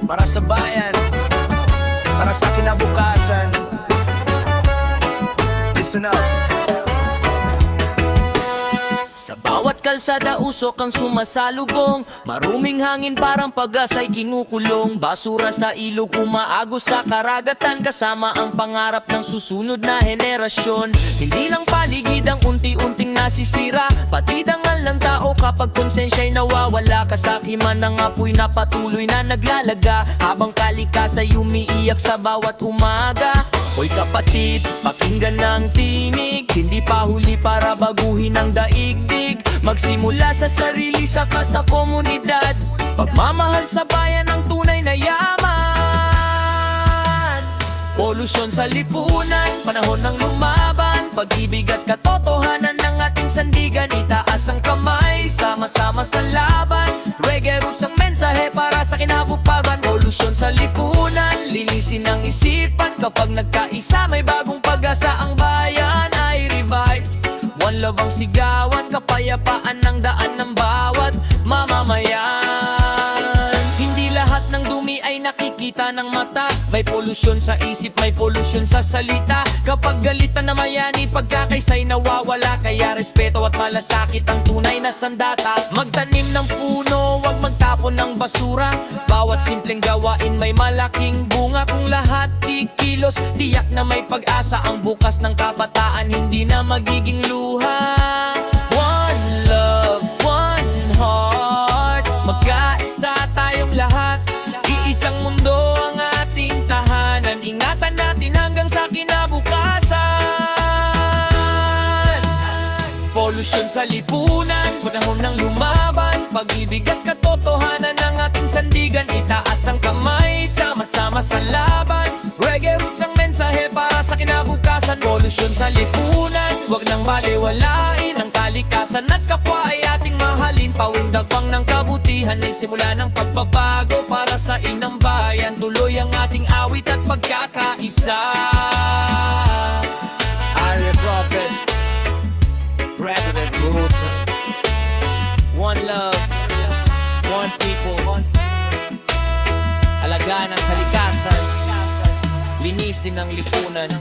para sa bayan, para sa kinabukasan. Listen up. Sa bawat kalsada usok ang sumasalubong, maruming hangin parang pag-asa'y kinukulong. Basura sa ilog umaagos sa karagatan, kasama ang pangarap ng susunod na henerasyon. Hindi lang paligid ang unti-unting nasisira, pati dangal ng tao kapag konsensya'y nawawala. Kasakiman ng apoy na patuloy na naglalaga, habang kalikasa'y umiiyak sa bawat umaga. Hoy kapatid, pakinggan ng tinig, hindi pa huli para baguhin ang daigdig. Magsimula sa sarili saka sa komunidad, pagmamahal sa bayan ang tunay na yaman. Polusyon sa lipunan, panahon ng lumaban, pag-ibig at katotohanan ng ating sandigan. Itaas ang kamay, sama-sama sa laban, reggae roots ang mensahe para sa kinabukasan. Polusyon sa lipunan, linisin ang isipan, kapag nagkaisa may bagong pag-asa. Ang bayan ay revive, one love ang sigawan, kapayapaan ang daan ng bawat mamamayan. Hindi lahat ng dumi ay nakikita ng mata, may polusyon sa isip, may polusyon sa salita. Kapag galitan na mayani, pagkakaisa'y nawawala, kaya respeto at malasakit ang tunay na sandata. Magtanim ng puno, wag magtapon ng basura, bawat simpleng gawain may malaking bunga. Kung lahat kikilos, tiyak na may pag-asa, ang bukas ng kabataan hindi na magiging luha. One love, one heart, magkaisa tayong lahat, iisang mundo ang ating tahanan. Ingatan natin hanggang sa kinabukasan. Polusyon sa lipunan, panahon ng lumaban, pag-ibig at katotohanan ng ating sandigan. Itaas ang kamay, sama-sama sa laban, reggae roots ang mensahe para sa kinabukasan. Polusyon sa lipunan, wag nang baliwalain ang kalikasan at kapwa ay ating mahalin. Pawindagpang ng kabutihan ay simula ng pagbabago para sa inang bayan. Tuloy ang ating awit at pagkakaisa. Arya Prophet, President Roots, one love, one people. Alagaan ang kalikasan, linisin ang lipunan,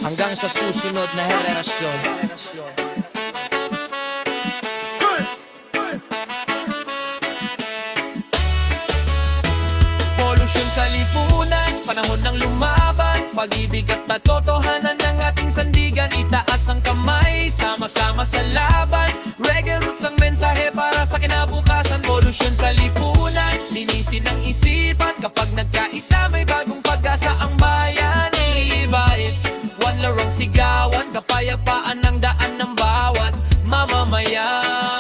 hanggang sa susunod na henerasyon. Polusyon sa lipunan, panahon ng lumaban, pag-ibig at katotohanan ng ating sandigan. Itaas ang kamay, sama-sama sa laban, reggae roots ang mensahe para sa kinabukasan. Polusyon sa lipunan, linisin ang isipan, kapag nagkaisa may bagong pag-asa. Ang bayan ay vibes, one love ang sigawan, kapayapaan ang daan ng bawat mamamayan.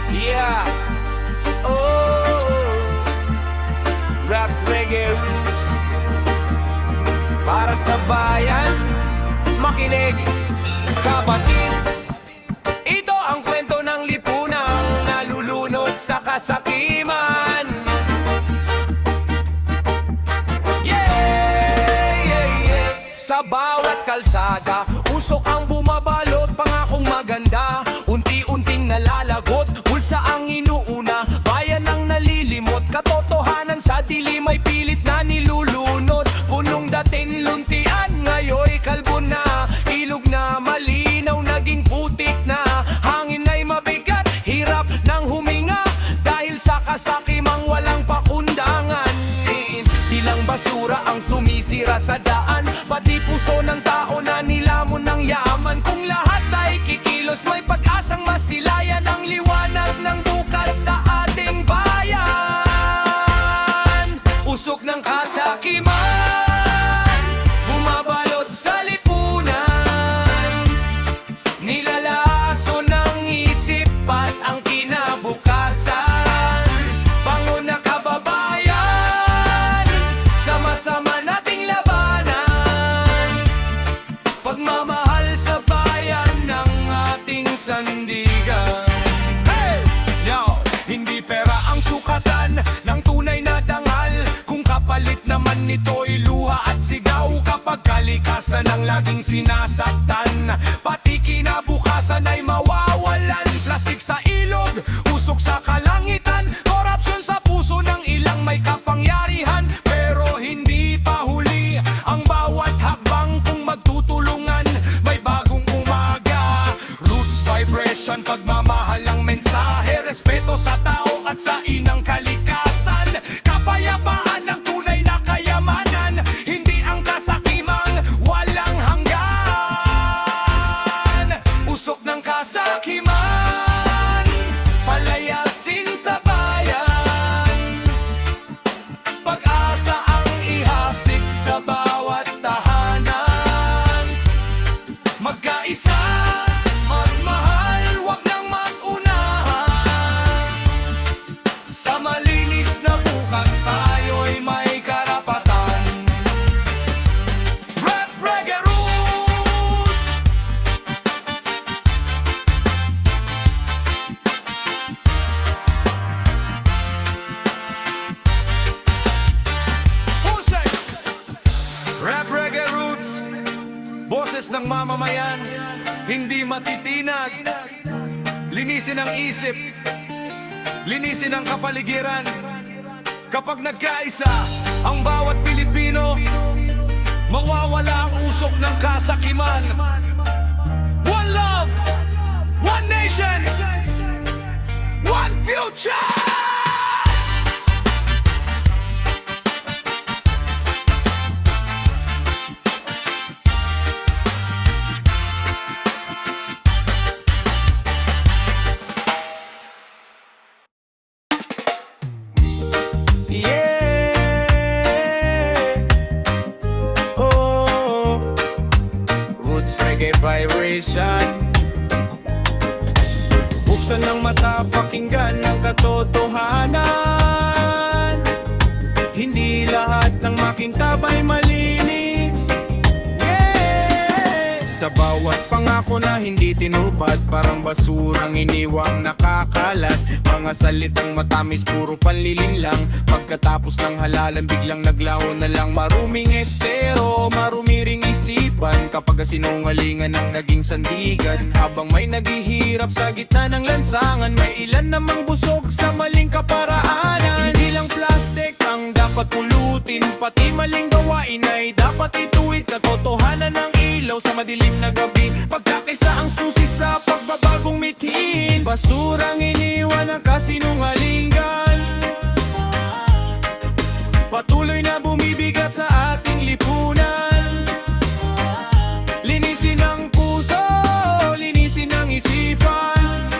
Yeah, oh, rap reggae roots para sa bayan. Makinig, kapatid, ito ang kwento ng lipunang nalulunod sa kasakiman. Yeah. Sa bawat kalsada, usok ang bumabalot, pangakong maganda, unti-unting nalalagot, bulsa ang inuuna, bayan ang nalilimot, katotohanan sa dilim ay pilit na nilulunod. Punong datin luntian, ngayoy kalbo na, ilog na malinaw naging putik na, hangin ay mabigat, hirap ng huminga, dahil sa kasakimang walang pakundangan. Ilang basura ang sumisira sa daan, pati puso ng tao na nilamon ng yaman. Kung lahat ay kikilos, may pag-asang masilayan ang liwanag ng bukas sa ating bayan. Usok ng kasakiman, bumabalot sa lipunan, nilalaso ng isip at ang kinabukasan. Bangon na kababayan, sama-sama nating labanan, pagmamahal sa bayan ng ating sandigan. laman nito'y luha at sigaw kapag kalikasan ang laging sinasaktan. Pati kinabukasan ay mawawalan. Plastik sa ilog, usok sa kalangitan, korupsyon sa puso ng ilang may kapangyarihan. Pero hindi pa huli ang bawat hakbang kung magtutulungan. May bagong umaga, roots vibration, pagmamahal ang mensahe, respeto sa tao at sa inang kalikasan. Kapayapaan ang tunay na kayamanan, hindi ang kasakimang walang hanggan. Usok ng kasakiman, palayasin sa bayan. Pag-asa ang ihasik sa bawat tahanan. Magkaisa, magmahal, wag nang mag-unahan. Sa malinis na bukas tayo'y may karapatan. Rap Reggae Roots! Husay! Rap Reggae Roots, boses ng mamamayan, hindi matitinag. Linisin ang isip, linisin ang kapaligiran. Kapag nagkaisa ang bawat Pilipino, mawawala ang usok ng kasakiman. One love, one nation, one future! Yeah, oh, roots reggae vibration. Buksan ng mata, pakinggan ang katotohanan. Hindi lahat ng makintabay malinis. Yeah, sa bawat pangako na hindi tinupad, parang basurang iniwang nakakalat. Mga salitang matamis, puro panlilin lang. Pagkatapos ng halalan, biglang naglaho na lang. Maruming estero, marumi ring isipan, kapag sinungalingan ang naging sandigan. Habang may naghihirap sa gitna ng lansangan, may ilan namang busog sa maling kaparaanan. Hindi lang plastic ang dapat pulutin, pati maling gawain ay dapat ituwid. Katotohanan ng ilaw sa madilim na gabi, pagkakaisa ang susi sa pagbabagong mithin. Basurang iniwan ang kasinungalingan, patuloy na bumibigat sa ating lipunan. Linisin ang puso, linisin ang isipan.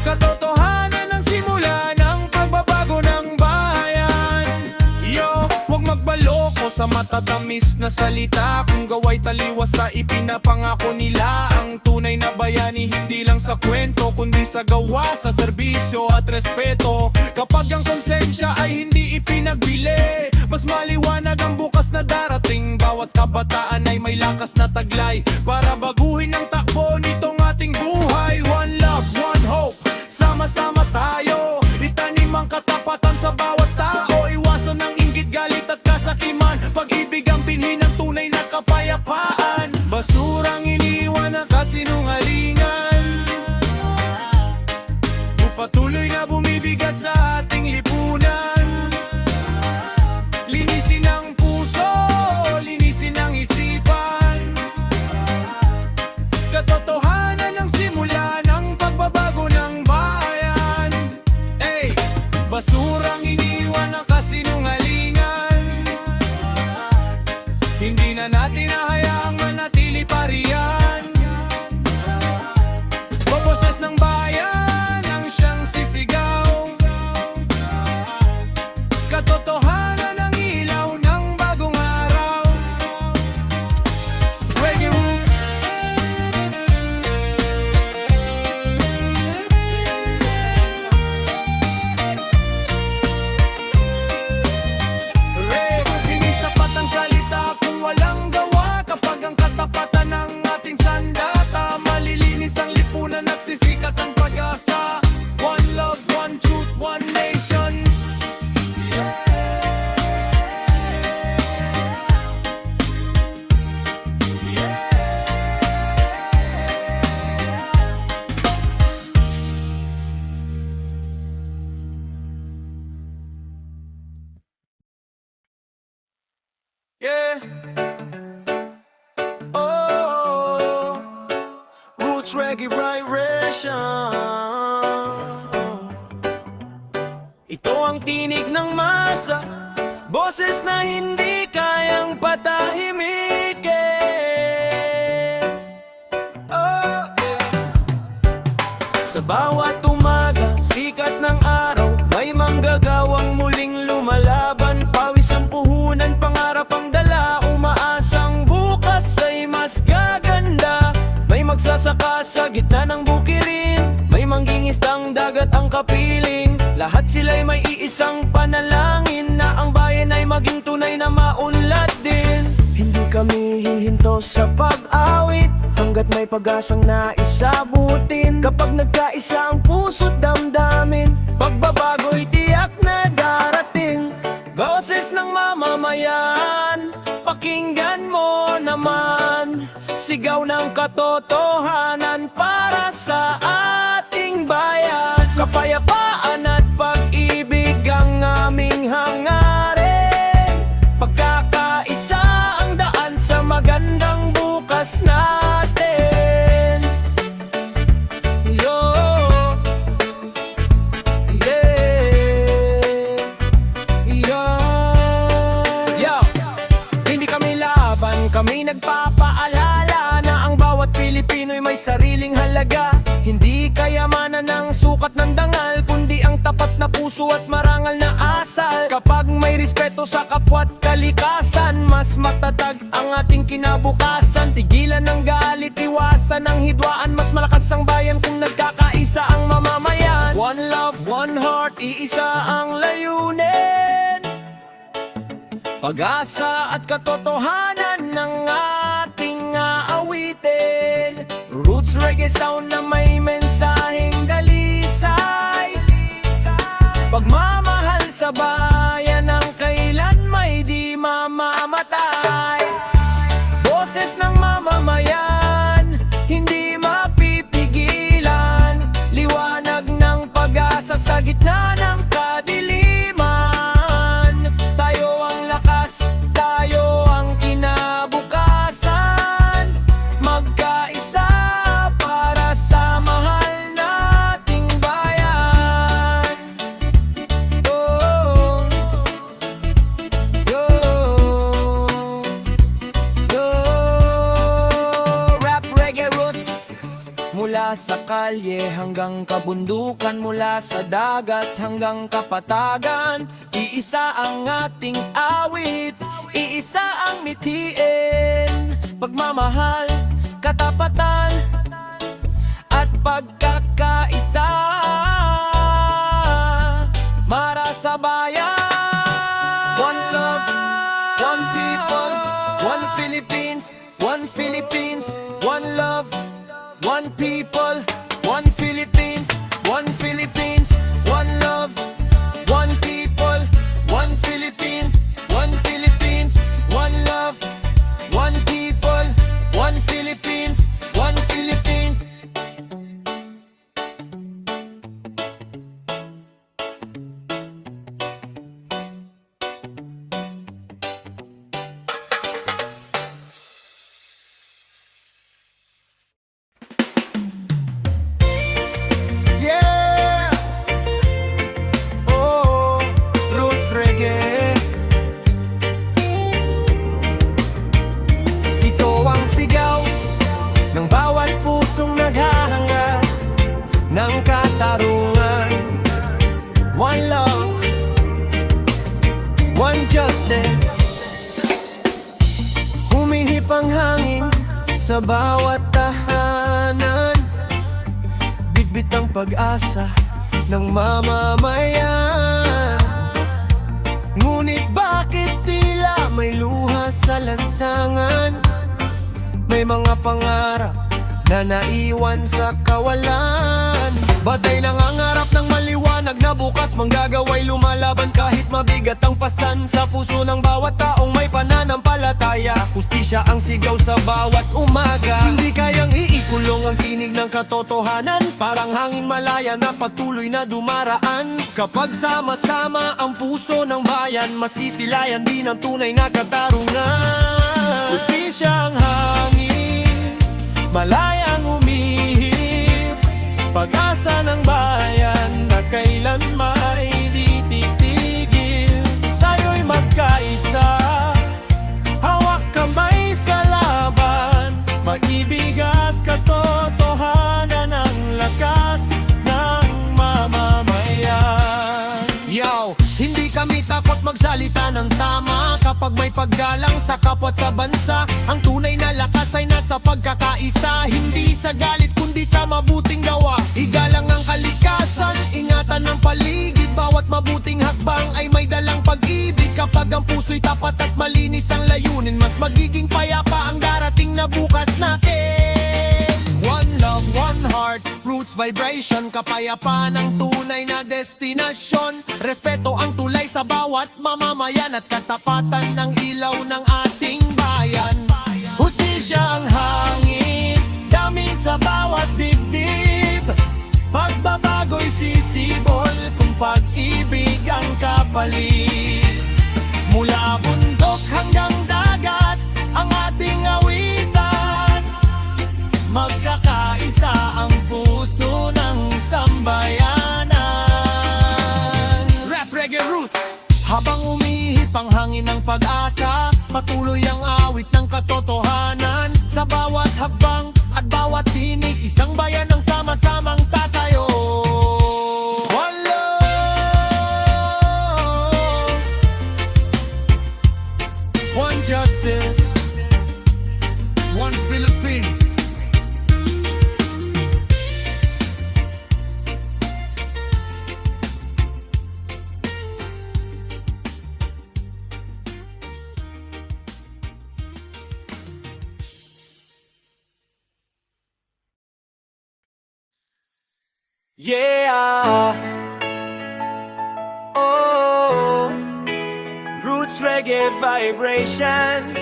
Katotohanan ang simula ng pagbabago ng bayan. Yo, huwag magbaloko sa matatamis na salita, kung gawa'y taliwas sa ipinapangako nila. Ang tunay na bayani hindi lang sa kwento, kundi sa gawa, sa serbisyo at respeto. Kapag ang konsensya ay hindi ipinagbili, mas maliwanag ang bukas na darating. Bawat kabataan ay may lakas na taglay para baguhin ang takbo nitong ating buhay. One love, one hope, sama-sama tayo. Itanim ang katapatan sa bawat tao. Iwasan ang inggit, galit at kasakiman. Pag-ibig ang binhi ng tunay na kapayapaan. Basurang iniwan ang kasinungalingan, patuloy na bumibigat sa ating lipunan. Linisin ang puso, linisin ang isipan. Roots Reggae Vibration. Ito ang tinig ng masa, boses na hindi kayang patahimikin. Oh, yeah. Sa bawat umaga, sikat ng araw, may manggagawang muling lumalaban. Pawis ang puhunan, pangarap ang dala, umaasang bukas ay mas gaganda. May magsasaka sa gitna ng bukirin, may manggingistang dagat ang kapiling. Lahat sila'y may iisang panalangin, na ang bayan ay maging tunay na maunlad din. Hindi kami hihinto sa pag-awit, hanggat may pag-asang naisabutin. Kapag nagkaisa ang puso't damdamin, pagbabago'y tiyak na darating. Boses ng mamamayan, pakinggan mo naman. Sigaw ng katotohanan para sa ating bayan. Kapayapaan at pag-ibig ang aming hangarin. Pagkakaisa ang daan sa magandang bukas natin. Yo, yeah, yo. Yo, hindi kami laban, kami nagpapaalala na ang bawat Pilipino'y may sariling halaga. Hindi kayamanan ng sukat ng dangal, kundi ang tapat na puso at marangal na asal. Kapag may respeto sa kapwa't kalikasan, mas matatag ang ating kinabukasan. Tigilan ng galit, iwasan ng hidwaan, mas malakas ang bayan kung nagkakaisa ang mamamayan. One love, one heart, iisa ang layunin. Pag-asa at katotohanan ng ating aawitin. Roots Reggae sound na may mensaheng dalisay. Pagmamahal sa bayan ang kailan may di mamamatay. Boses ng mamamayan, hindi mapipigilan. Liwanag ng pag-asa sa gitna ng kadiliman. Tayo ang lakas, tayo ang kinabukasan. Magkaisa para sa mahal nating bayan. Oh, yo, yo. Rap Reggae Roots. Mula sa kalye hanggang kabundukan, mula sa dagat hanggang kapatagan, iisa ang ating awit, iisa ang mithiin. Pagmamahal, katapatan at pagkakaisa, para sa bayan. One love, one people, one Philippines, one Philippines, one love, one people, one Philippines, one Philippines, one love, one people, one Philippines, one Philippines, one love, one people, one Philippines, one Philippines. Yeah! Oh, Roots Reggae. Ito ang sigaw ng bawat pusong naghahangad ng katarungan. One love, one justice. Humihip ang hangin sa bawat tahanan. Bitbit ang pag-asa ng mamamayan. Ngunit bakit tila may luha sa lansangan? May mga pangarap na naiwan sa kawalan. Batay nangangarap ng maliwanag na bukas, manggagaway lumalaban kahit mabigat ang pasan. Sa puso ng bawat taong may pananampalataya, hustisya ang sigaw sa bawat umaga. Hindi kayang iikulong ang tinig ng katotohanan, parang hangin malaya na patuloy na dumaraan. Kapag sama-sama ang puso ng bayan, masisilayan din ang tunay na katarungan. Hustisya ang hangin, malayang umihi magsalita ng tama kapag may paggalang sa kapwa at sa bansa. Ang tunay na lakas ay nasa pagkakaisa, hindi sa galit kundi sa mabuting gawa. Igalang ang kalikasan, ingatan ng paligid, bawat mabuting hakbang ay may dalang pag-ibig. Kapag ang puso'y tapat at malinis ang layunin, mas magiging payapa ang darating na bukas natin. One love, one heart, roots vibration, kapayapaan ang tunay na destinasyon. Respeto ang tulay sa bawat mamamayan at katapatan ng ilaw ng ating bayan. Hustisya ang hangin, dami sa bawat dibdib. Pagbabago'y sisibol kung pag-ibig ang kapalit. Mula bundok hanggang dagat, ang ating awitan. Magkakaisa ang puso ng sambayanan. Rap Reggae Roots. Habang umihip ang hangin ng pag-asa, patuloy ang awit ng katotohanan. Sa bawat hakbang at bawat tinig, isang bayan ang sama-samang tatayo. One love, one justice, one Philippines. Yeah. Oh, roots reggae vibration.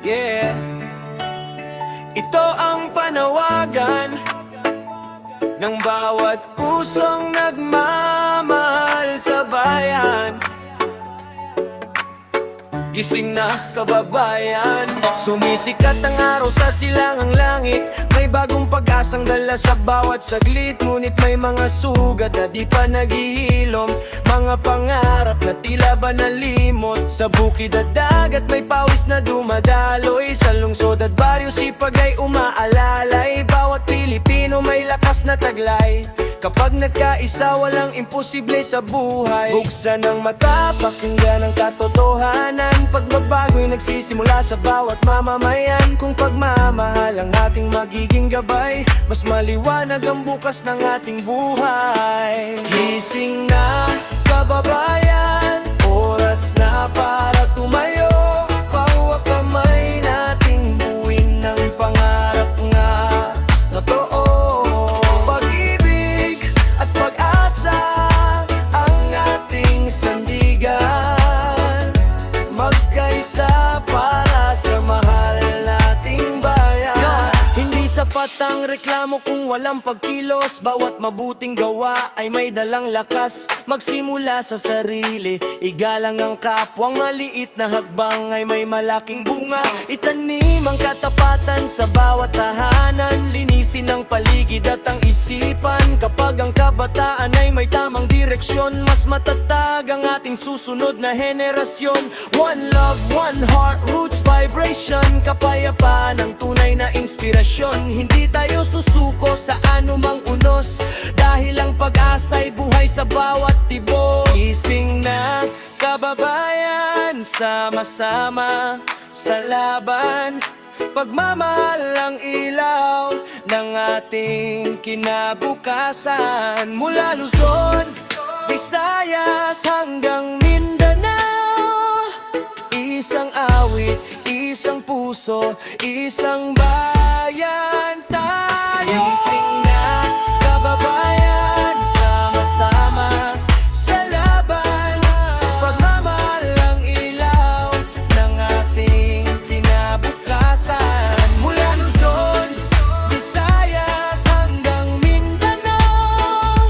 Yeah. Ito ang panawagan ng bawat pusong nagmamahal sa bayan. Gising na kababayan, sumisikat ang araw sa silangang langit. May bagong pag-asang dala sa bawat saglit. Ngunit may mga sugat na di pa naghihilom, mga pangarap na tila ba nalimot. Sa bukid at dagat may pawis na dumadaloy, sa lungsod at baryo sipag ay umaalalay. Bawat Pilipino may lakas na taglay. Kapag nagkaisa, walang imposible sa buhay. Buksan ang mata, pakinggan ang katotohanan. Pagbabago'y nagsisimula sa bawat mamamayan. Kung pagmamahal ang ating magiging gabay, mas maliwanag ang bukas ng ating buhay. Gising na, kababayan, oras na para tumayo. Pawak kamay nating buuin ng pangarap nga totoo. Sapat ang reklamo kung walang pagkilos. Bawat mabuting gawa ay may dalang lakas. Magsimula sa sarili, igalang ang kapwang maliit na hakbang ay may malaking bunga. Itanim ang katapatan sa bawat tahanan. Linisin ang paligid at ang isipan. Kapag ang kabataan ay may tamang direksyon, mas matatag ang ating susunod na henerasyon. One love, one heart, roots vibration. Kapayapaan ang tunay na inspirasyon. Hindi tayo susuko sa anumang unos, dahil ang pag-asa'y buhay sa bawat tibok. Gising na, kababayan, sama-sama sa laban. Pagmamahal ang ilaw ng ating kinabukasan. Mula Luzon, Visayas hanggang Mindanao, isang awit, isang puso, isang bayan tayo. Gising na, kababayan, sama-sama sa laban. Pagmamahal ang ilaw ng ating kinabukasan. Mula Luzon, Visayas hanggang Mindanao,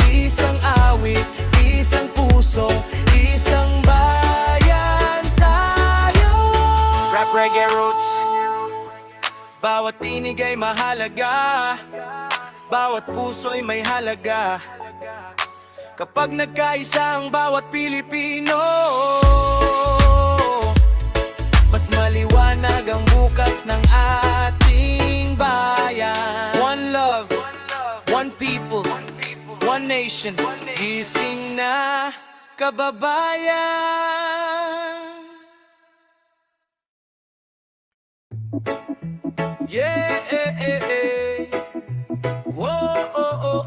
isang awit, isang puso, isang bayan tayo. Rap Reggae Roots. Bawat tinig ay mahalaga, bawat puso'y may halaga. Kapag nagkaisa ang bawat Pilipino, mas maliwanag ang bukas ng ating bayan. One love, one people, one nation. Gising na, kababayan. Yeah, Whoa,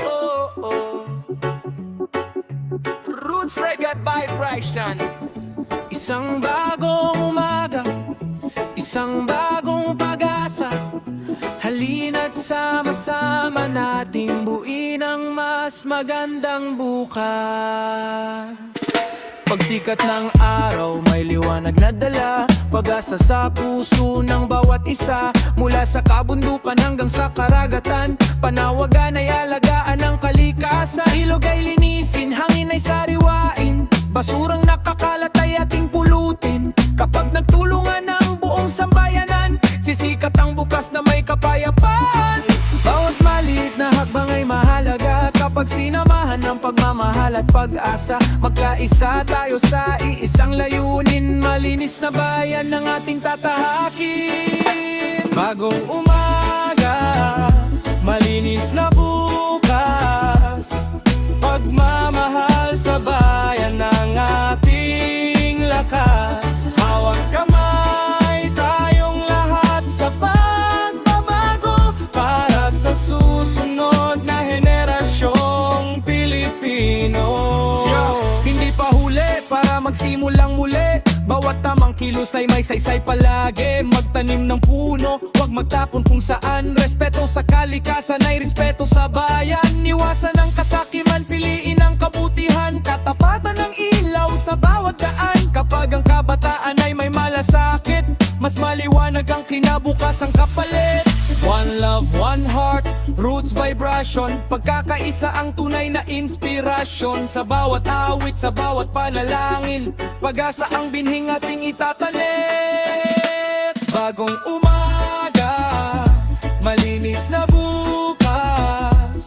Roots Reggae Vibration. Isang bagong umaga, isang bagong pag-asa. Halina't sama-sama nating buuin ang mas magandang bukas. Pagsikat ng araw, may liwanag na dala, pag-asa sa puso ng bawat isa. Mula sa kabundukan hanggang sa karagatan, panawagan ay alagaan ng kalikasan. Ilog ay linisin, hangin ay sariwain, basurang nakakalat ay ating pulutin. Kapag nagtulungan ang buong sambayanan, sisikat ang bukas na may kapayapaan. Bawat maliit na hakbang ay mahalaga, kapag sinamahan ng pagmamahal at pag-asa. Magkaisa tayo sa iisang layunin, malinis na bayan ng ating tatahakin. Bagong umaga, malinis na bukas, pagmamahal sa bayan ng ating lakas. Hawak kamay tayong lahat sa pagbabago, para sa susunod na henerasyong Pilipino. Hindi pa huli para magsimulang muli, bawat tamang kilos ay may saysay palagi. Magtanim ng puno, huwag magtapon kung saan. Respeto sa kalikasan ay respeto sa bayan. Iwasan ang kasakiman, piliin ang kabutihan, katapatan ng ilaw sa bawat daan. Kapag ang kabataan ay may malasakit, mas maliwanag ang kinabukasang kapalit. One love, one heart, roots vibration, pagkakaisa ang tunay na inspirasyon. Sa bawat awit, sa bawat panalangin, pag-asa ang binhing ating itatanim. Bagong umaga, malinis na bukas,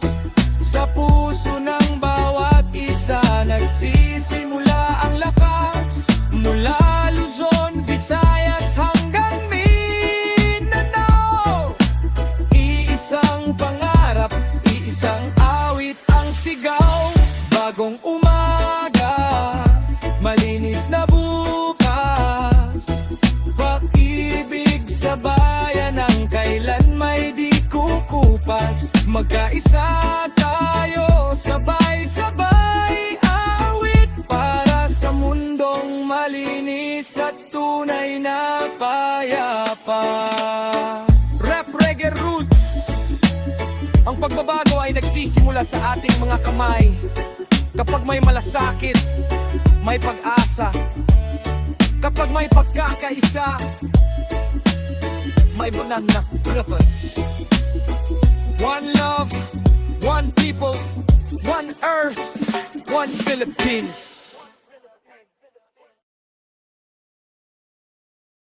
sa puso ng bawat isa nagsisimula ang lakas. Mula Luzon, Visayas hanggang Mindanao, iisang pangarap, iisang awit ang sigaw. Bagong umaga, malinis na bukas, pag-ibig sa bayan ang kailan may di kukupas. Magkaisa tayo, sabay-sabay awit, para sa mundong malinis at tunay na payapa. Rap Reggae Roots. Ang pagbabago ay nagsisimula sa ating mga kamay. Kapag may malasakit, may pag-asa. Kapag may pagkakaisa, may bunang na purpose. One love, one people, one earth, one Philippines.